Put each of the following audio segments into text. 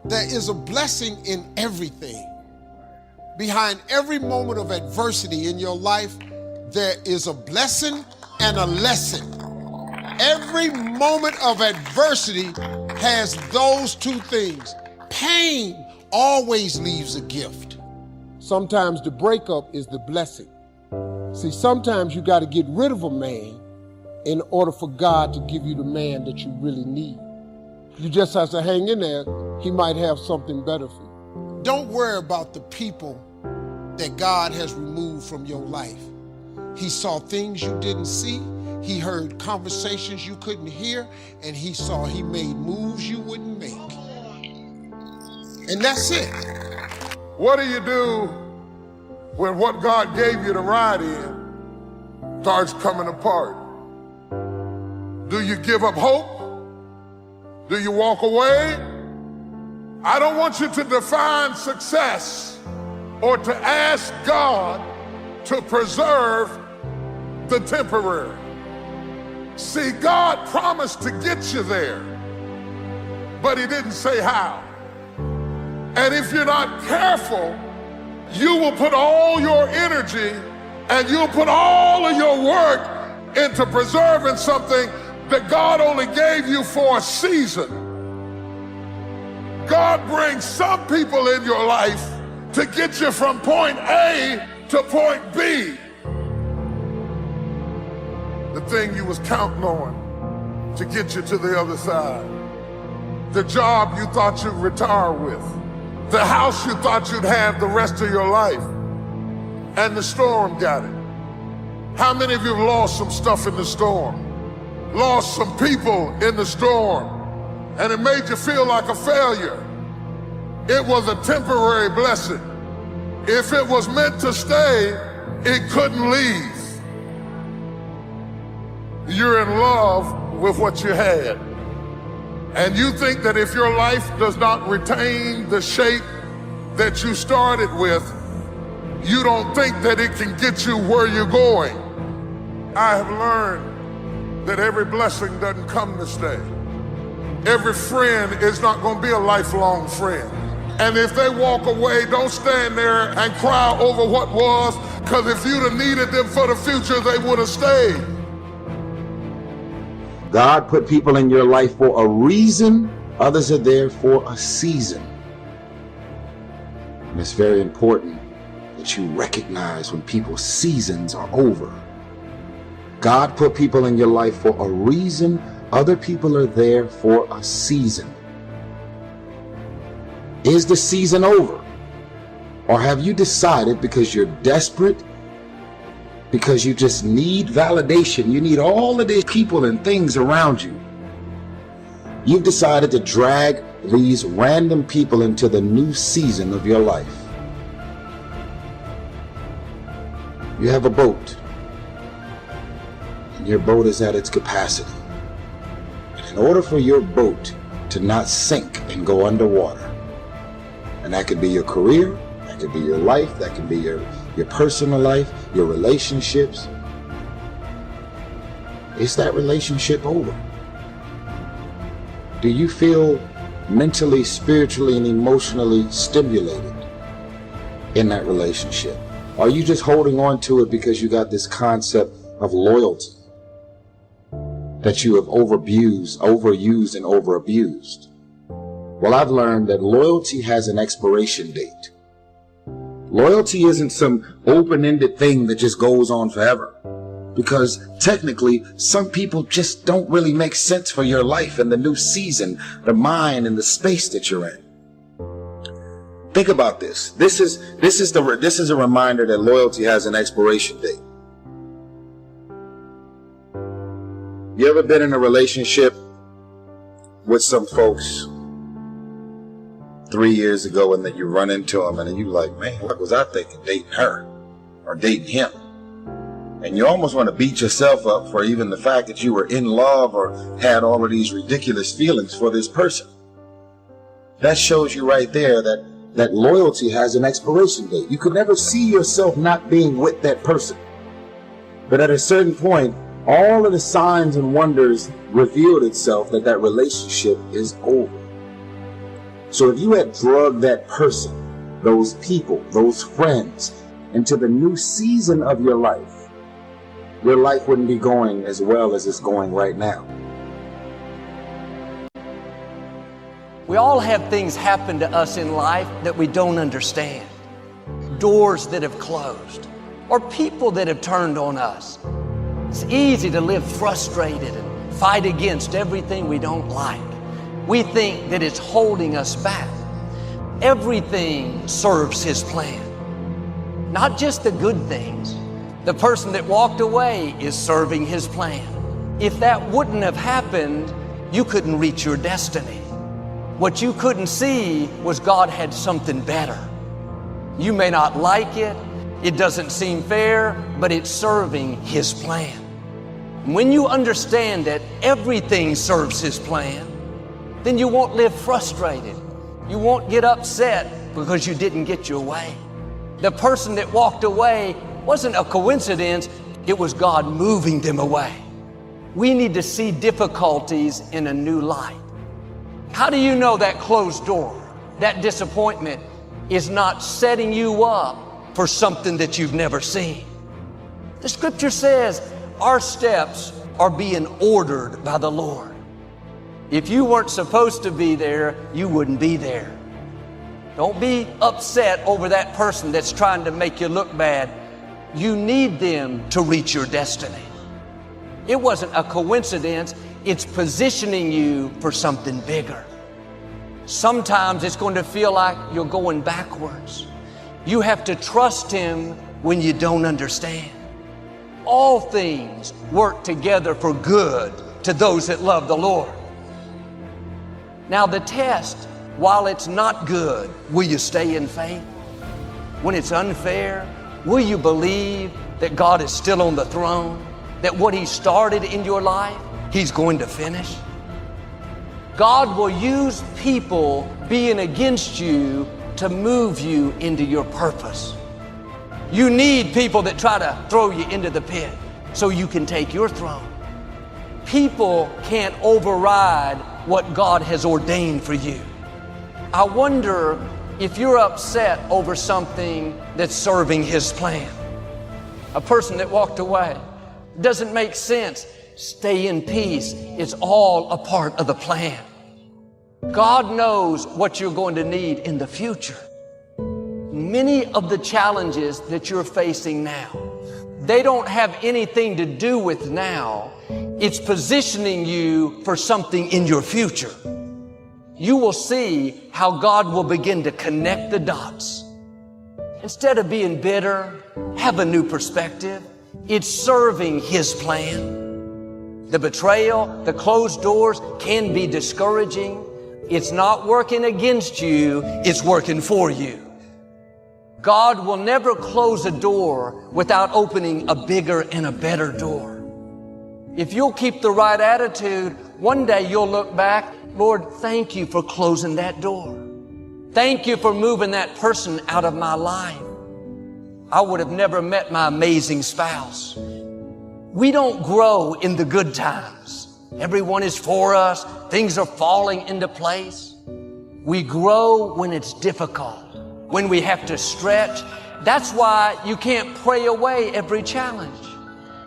There is a blessing in everything. Behind every moment of adversity in your life, there is a blessing and a lesson. Every moment of adversity has those two things. Pain always leaves a gift. Sometimes the breakup is the blessing. See, sometimes you got to get rid of a man in order for God to give you the man that you really need. You just have to hang in there. He might have something better for you. Don't worry about the people that God has removed from your life. He saw things you didn't see. He heard conversations you couldn't hear, and he made moves you wouldn't make. And that's it. What do you do when what God gave you to ride in starts coming apart? Do you give up hope? Do you walk away? I don't want you to define success or to ask God to preserve the temporary. See, God promised to get you there, but he didn't say how. And if you're not careful, you will put all your energy and you'll put all of your work into preserving something that God only gave you for a season. God brings some people in your life to get you from point A to point B. The thing you was counting on to get you to the other side. The job you thought you'd retire with. The house you thought you'd have the rest of your life. And the storm got it. How many of you have lost some stuff in the storm? Lost some people in the storm, and it made you feel like a failure. It was a temporary blessing. If it was meant to stay, it couldn't leave. You're in love with what you had. And you think that if your life does not retain the shape that you started with, you don't think that it can get you where you're going. I have learned that every blessing doesn't come to stay. Every friend is not going to be a lifelong friend. And if they walk away, don't stand there and cry over what was, because if you'd have needed them for the future, they would have stayed. God put people in your life for a reason. Others are there for a season. And it's very important that you recognize when people's seasons are over. God put people in your life for a reason. Other people are there for a season. Is the season over? Or have you decided, because you're desperate, because you just need validation, you need all of these people and things around you, you've decided to drag these random people into the new season of your life? You have a boat, and your boat is at its capacity. And in order for your boat to not sink and go underwater, and that could be your career, that could be your life, that could be your personal life, your relationships, is that relationship over? Do you feel mentally, spiritually, and emotionally stimulated in that relationship? Are you just holding on to it because you got this concept of loyalty that you have overused and overabused? Well, I've learned that loyalty has an expiration date. Loyalty isn't some open-ended thing that just goes on forever. Because technically, some people just don't really make sense for your life and the new season, the mind and the space that you're in. Think about this. This is a reminder that loyalty has an expiration date. You ever been in a relationship with some folks 3 years ago, and then you run into them and you're like, man, what was I thinking dating her or dating him? And you almost want to beat yourself up for even the fact that you were in love or had all of these ridiculous feelings for this person. That shows you right there that loyalty has an expiration date. You could never see yourself not being with that person. But at a certain point, all of the signs and wonders revealed itself that relationship is over. So if you had drugged that person, those people, those friends, into the new season of your life wouldn't be going as well as it's going right now. We all have things happen to us in life that we don't understand. Doors that have closed, or people that have turned on us. It's easy to live frustrated and fight against everything we don't like. We think that it's holding us back. Everything serves His plan. Not just the good things. The person that walked away is serving His plan. If that wouldn't have happened, you couldn't reach your destiny. What you couldn't see was God had something better. You may not like it, it doesn't seem fair, but it's serving His plan. When you understand that everything serves His plan, then you won't live frustrated. You won't get upset because you didn't get your way. The person that walked away wasn't a coincidence, it was God moving them away. We need to see difficulties in a new light. How do you know that closed door, that disappointment, is not setting you up for something that you've never seen? The scripture says our steps are being ordered by the Lord. If you weren't supposed to be there, you wouldn't be there. Don't be upset over that person that's trying to make you look bad. You need them to reach your destiny. It wasn't a coincidence. It's positioning you for something bigger. Sometimes it's going to feel like you're going backwards. You have to trust Him when you don't understand. All things work together for good to those that love the Lord. Now the test, while it's not good, will you stay in faith? When it's unfair, will you believe that God is still on the throne? That what He started in your life, He's going to finish? God will use people being against you to move you into your purpose. You need people that try to throw you into the pit so you can take your throne. People can't override what God has ordained for you. I wonder if you're upset over something that's serving His plan. A person that walked away. Doesn't make sense. Stay in peace. It's all a part of the plan. God knows what you're going to need in the future. Many of the challenges that you're facing now, they don't have anything to do with now. It's positioning you for something in your future. You will see how God will begin to connect the dots. Instead of being bitter, have a new perspective. It's serving His plan. The betrayal, the closed doors can be discouraging. It's not working against you, it's working for you. God will never close a door without opening a bigger and a better door. If you'll keep the right attitude, one day you'll look back, Lord, thank you for closing that door. Thank you for moving that person out of my life. I would have never met my amazing spouse. We don't grow in the good times. Everyone is for us. Things are falling into place. We grow when it's difficult, when we have to stretch. That's why you can't pray away every challenge.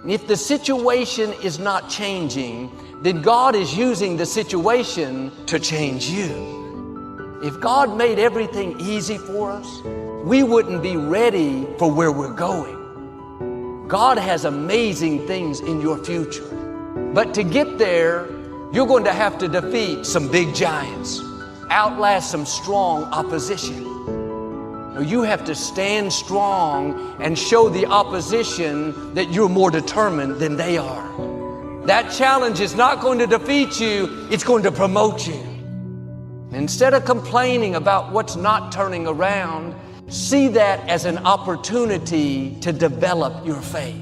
If the situation is not changing, then God is using the situation to change you. If God made everything easy for us, we wouldn't be ready for where we're going. God has amazing things in your future. But to get there, you're going to have to defeat some big giants, outlast some strong opposition. You have to stand strong and show the opposition that you're more determined than they are. That challenge is not going to defeat you, it's going to promote you. Instead of complaining about what's not turning around, see that as an opportunity to develop your faith.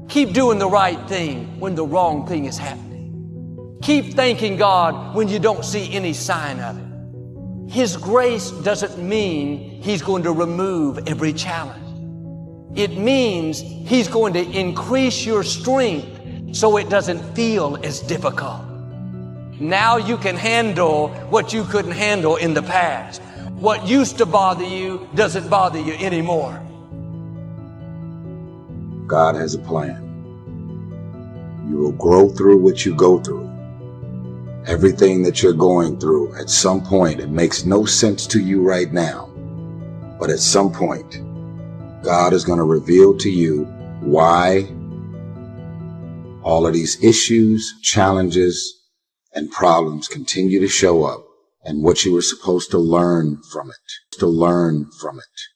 Keep doing the right thing when the wrong thing is happening. Keep thanking God when you don't see any sign of it. His grace doesn't mean He's going to remove every challenge. It means He's going to increase your strength so it doesn't feel as difficult. Now you can handle what you couldn't handle in the past. What used to bother you doesn't bother you anymore. God has a plan. You will grow through what you go through. Everything that you're going through, at some point, it makes no sense to you right now. But at some point, God is going to reveal to you why all of these issues, challenges, and problems continue to show up, and what you were supposed to learn from it.